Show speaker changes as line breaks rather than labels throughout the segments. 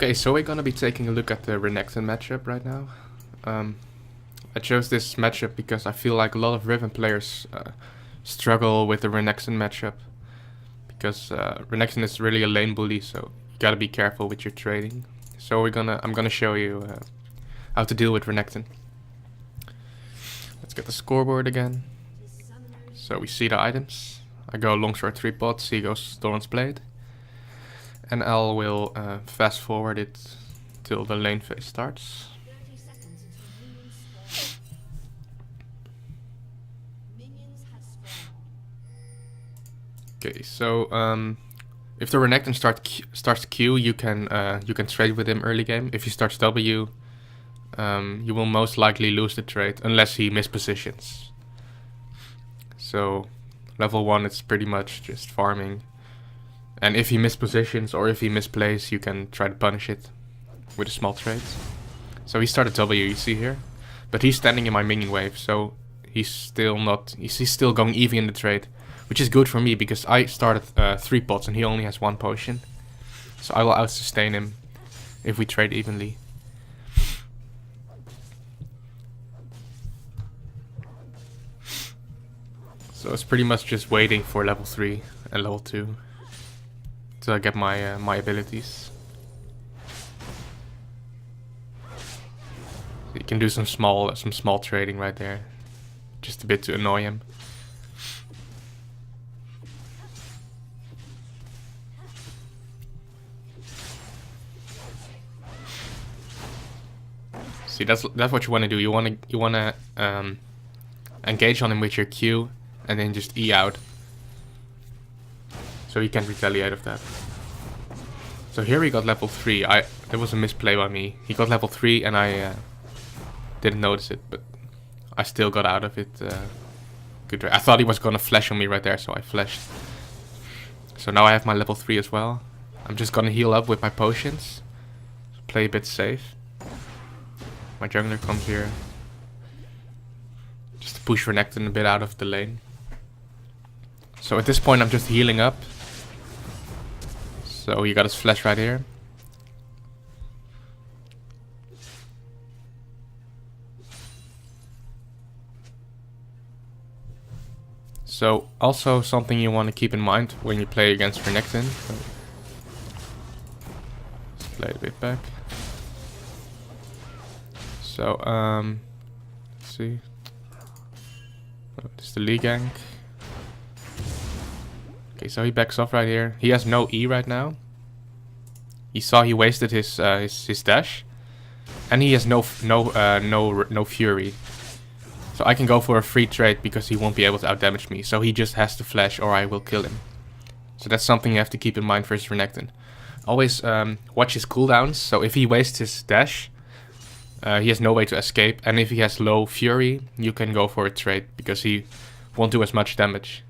Okay, so we're gonna be taking a look at the RENEKTON matchup right now. I chose this matchup because I feel like a lot of Riven players struggle with the RENEKTON matchup. Because RENEKTON is really a lane bully, so you gotta be careful with your trading. So I'm gonna show you how to deal with RENEKTON. Let's get the scoreboard again. So we see the items. I go longsword 3 pots, he goes Doran's Blade. And L will fast forward it till the lane phase starts. Okay, so if the RENEKTON starts Q, you can trade with him early game. If he starts W, you will most likely lose the trade unless he mispositions. So level 1, it's pretty much just farming. And if he mispositions or if he misplays, you can try to punish it with a small trade. So he started W, you see here, but he's standing in my minion wave, so he's still going even in the trade, which is good for me because I started 3 pots and he only has 1 potion. So I will out-sustain him if we trade evenly. So it's pretty much just waiting for level 3 and level 2. Till I get my my abilities. You can do some small trading right there, just a bit to annoy him. See, that's what you want to do. You want to engage on him with your Q, and then just E out. So he can't retaliate of that. So here he got level 3. There was a misplay by me. He got level 3 and I didn't notice it, but I still got out of it. Good. I thought he was gonna flash on me right there, so I flashed. So now I have my level 3 as well. I'm just gonna heal up with my potions. Play a bit safe. My jungler comes here. Just to push RENEKTON a bit out of the lane. So at this point I'm just healing up. So he got his flash right here. So also something you want to keep in mind when you play against RENEKTON. Let's play a bit back. So let's see. Oh, this is the Lee gank. Okay, so he backs off right here. He has no E right now. He saw he wasted his dash, and he has no fury. So I can go for a free trade because he won't be able to outdamage me. So he just has to flash, or I will kill him. So that's something you have to keep in mind versus RENEKTON. Always watch his cooldowns. So if he wastes his dash, he has no way to escape. And if he has low fury, you can go for a trade because he won't do as much damage.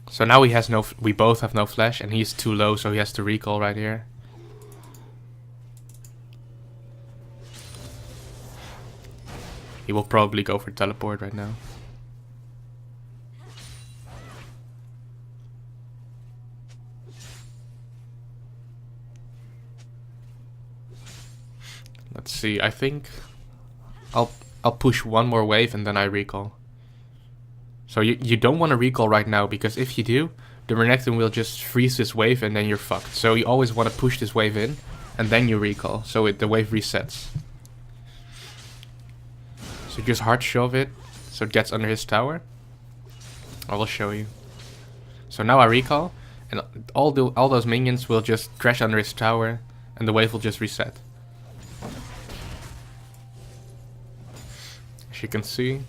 So now he has we both have no flash and he's too low, so he has to recall right here. He will probably go for teleport right now. Let's see, I think I'll push one more wave and then I recall. So you don't want to recall right now, because if you do, the RENEKTON will just freeze this wave and then you're fucked. So you always want to push this wave in and then you recall, so the wave resets. So just hard shove it so it gets under his tower. I will show you. So now I recall and all those minions will just crash under his tower and the wave will just reset. As you can see.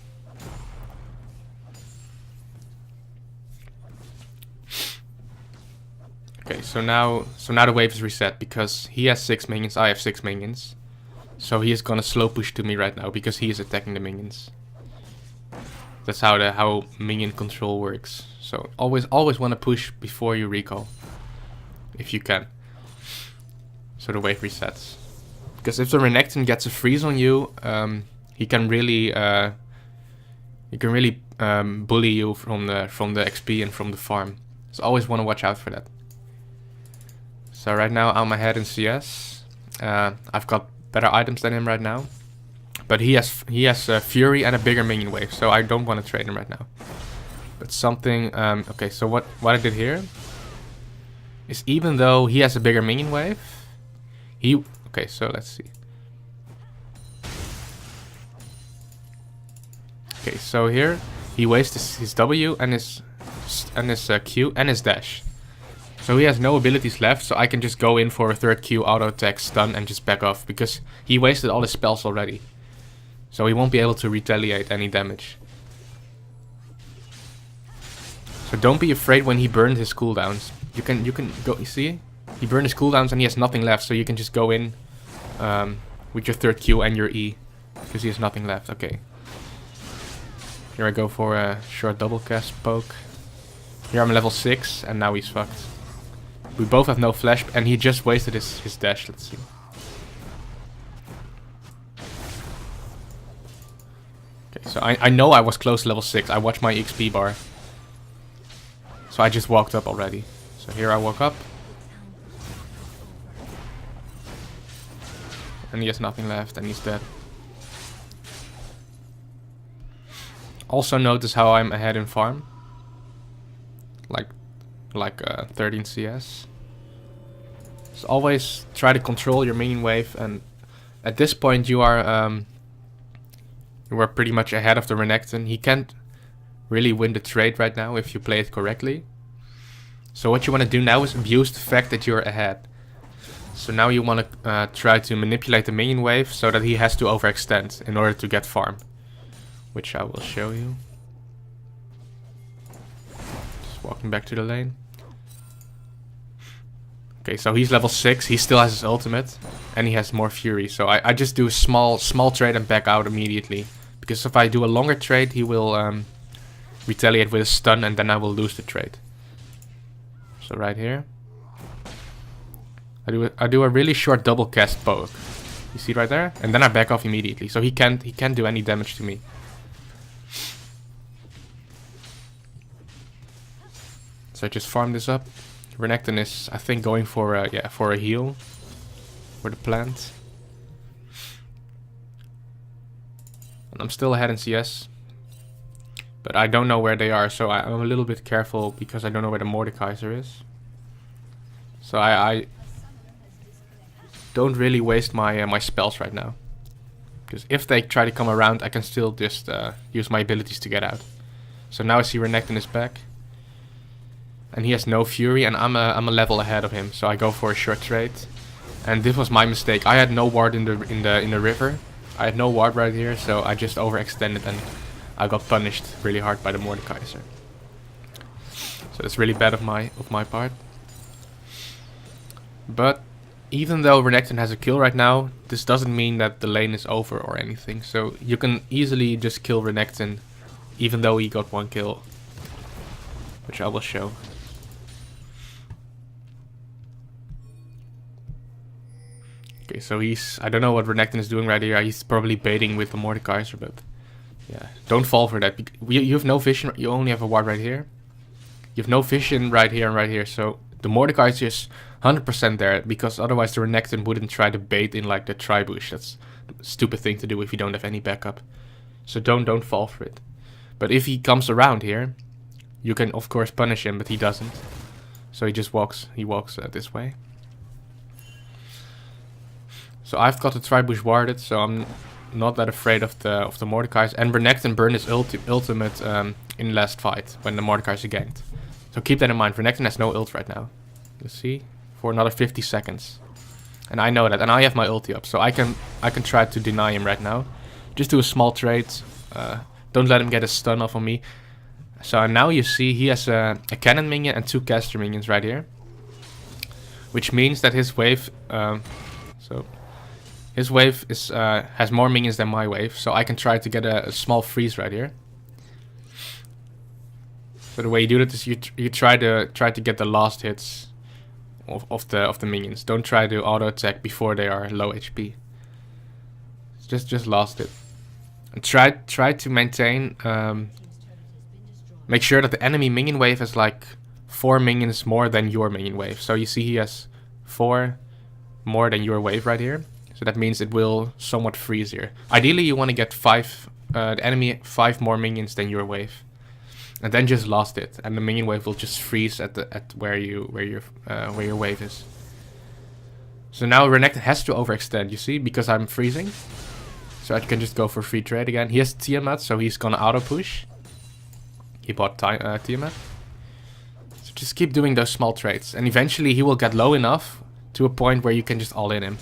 Okay, so now the wave is reset because he has 6 minions, I have 6 minions. So he is gonna slow push to me right now because he is attacking the minions. That's how minion control works. So always want to push before you recall, if you can. So the wave resets. Because if the RENEKTON gets a freeze on you, he can really bully you from the XP and from the farm. So always want to watch out for that. So right now I'm ahead in CS. I've got better items than him right now. But he has Fury and a bigger minion wave, so I don't want to trade him right now. But something... okay, so what I did here is, even though he has a bigger minion wave, he... Okay, so let's see. Okay, so here he wastes his W and his Q and his dash. So he has no abilities left, so I can just go in for a third Q, auto attack, stun, and just back off, because he wasted all his spells already. So he won't be able to retaliate any damage. So don't be afraid when he burned his cooldowns. You can go, you see? He burned his cooldowns and he has nothing left, so you can just go in with your third Q and your E, because he has nothing left. Okay. Here I go for a short double cast poke. Here I'm level 6 and now he's fucked. We both have no flash and he just wasted his dash. Let's see. Okay, so I know I was close to level 6. I watched my XP bar. So I just walked up already. So here I walk up. And he has nothing left and he's dead. Also notice how I'm ahead in farm. Like 13 CS. So always try to control your minion wave, and at this point you are pretty much ahead of the Renekton. He can't really win the trade right now if you play it correctly. So what you want to do now is abuse the fact that you're ahead. So now you want to try to manipulate the minion wave so that he has to overextend in order to get farm. Which I will show you. Just walking back to the lane. Okay, so he's level 6. He still has his ultimate. And he has more fury. So I just do a small trade and back out immediately. Because if I do a longer trade, he will retaliate with a stun and then I will lose the trade. So right here. I do a really short double cast poke. You see right there? And then I back off immediately. So he can't do any damage to me. So I just farm this up. Renekton is, I think, going for a heal for the plant. And I'm still ahead in CS, but I don't know where they are, so I'm a little bit careful because I don't know where the Mordekaiser is. So I don't really waste my my spells right now, because if they try to come around, I can still just use my abilities to get out. So now I see Renekton is back. And he has no fury, and I'm a level ahead of him, so I go for a short trade. And this was my mistake. I had no ward in the river. I had no ward right here, so I just overextended and I got punished really hard by the Mordekaiser. So it's really bad of my part. But even though Renekton has a kill right now, this doesn't mean that the lane is over or anything. So you can easily just kill Renekton, even though he got one kill, which I will show. Okay, so I don't know what Renekton is doing right here. He's probably baiting with the Mordekaiser, but yeah, don't fall for that. You have no vision, you only have a ward right here. You have no vision right here and right here, so the Mordekaiser is 100% there, because otherwise the Renekton wouldn't try to bait in like the tri-bush. That's a stupid thing to do if you don't have any backup. So don't fall for it. But if he comes around here, you can of course punish him, but he doesn't. So he just walks this way. So I've got the tri-bush warded, so I'm not that afraid of the Mordekaiser. And Renekton burned his ultimate in last fight when the Mordekaiser ganked. So keep that in mind. Renekton has no ult right now. You see, for another 50 seconds. And I know that, and I have my ulti up, so I can try to deny him right now. Just do a small trade. Don't let him get a stun off on me. So now you see he has a cannon minion and 2 caster minions right here, which means that his wave, his wave is has more minions than my wave. So I can try to get a small freeze right here. So the way you do that is you try to get the last hits of the minions. Don't try to auto attack before they are low HP. Just last hit. And try to maintain. Make sure that the enemy minion wave has like 4 minions more than your minion wave. So you see he has 4 more than your wave right here. So that means it will somewhat freeze here. Ideally, you want to get the enemy 5 more minions than your wave, and then just lost it, and the minion wave will just freeze at where your wave is. So now Renekton has to overextend, you see, because I'm freezing. So I can just go for free trade again. He has Tiamat, so he's gonna auto push. He bought Tiamat. So just keep doing those small trades, and eventually he will get low enough to a point where you can just all in him.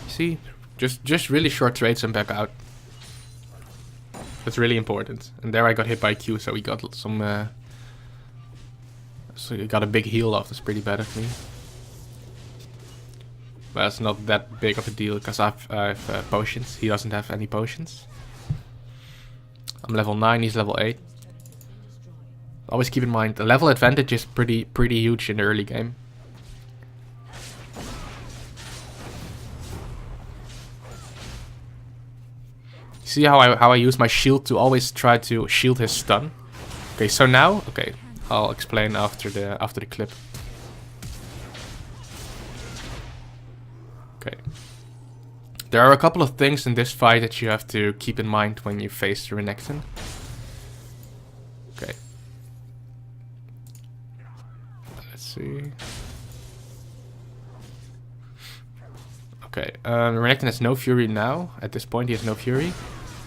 See, just really short trades and back out. That's really important. And there I got hit by Q, so he got some. So he got a big heal off. That's pretty bad of me. But it's not that big of a deal because I have potions. He doesn't have any potions. I'm level 9. He's level 8. Always keep in mind the level advantage is pretty huge in the early game. See how I use my shield to always try to shield his stun. Okay, so now, okay, I'll explain after the clip. Okay, there are a couple of things in this fight that you have to keep in mind when you face the Renekton. Okay, let's see. Okay, Renekton has no fury now. At this point, he has no fury.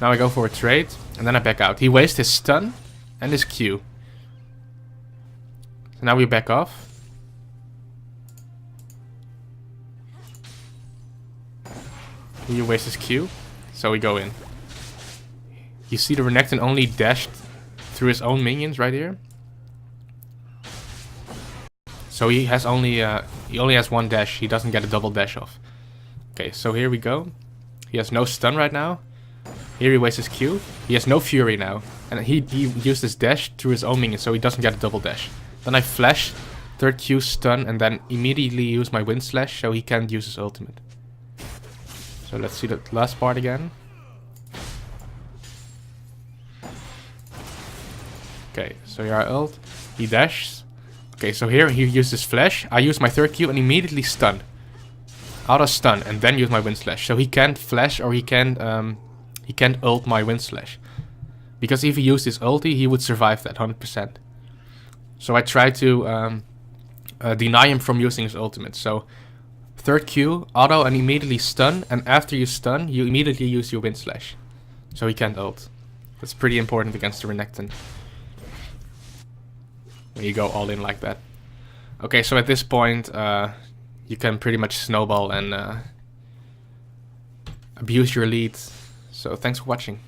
Now I go for a trade, and then I back out. He wastes his stun and his Q. So now we back off. He wastes his Q, so we go in. You see the Renekton only dashed through his own minions right here. So he only has one dash. He doesn't get a double dash off. Okay, so here we go. He has no stun right now. Here he wastes his Q. He has no fury now. And he used his dash through his own minion, so he doesn't get a double dash. Then I flash, third Q stun, and then immediately use my wind slash, so he can't use his ultimate. So let's see the last part again. Okay, so here I ult. He dashes. Okay, so here he uses flash. I use my third Q and immediately stun. Auto stun and then use my wind slash. So he can't flash or he can't ult my wind slash. Because if he used his ulti, he would survive that 100%. So I try to deny him from using his ultimate. So third Q, auto and immediately stun. And after you stun, you immediately use your wind slash. So he can't ult. That's pretty important against the Renekton. When you go all in like that. Okay, so at this point, you can pretty much snowball and abuse your lead. So thanks for watching.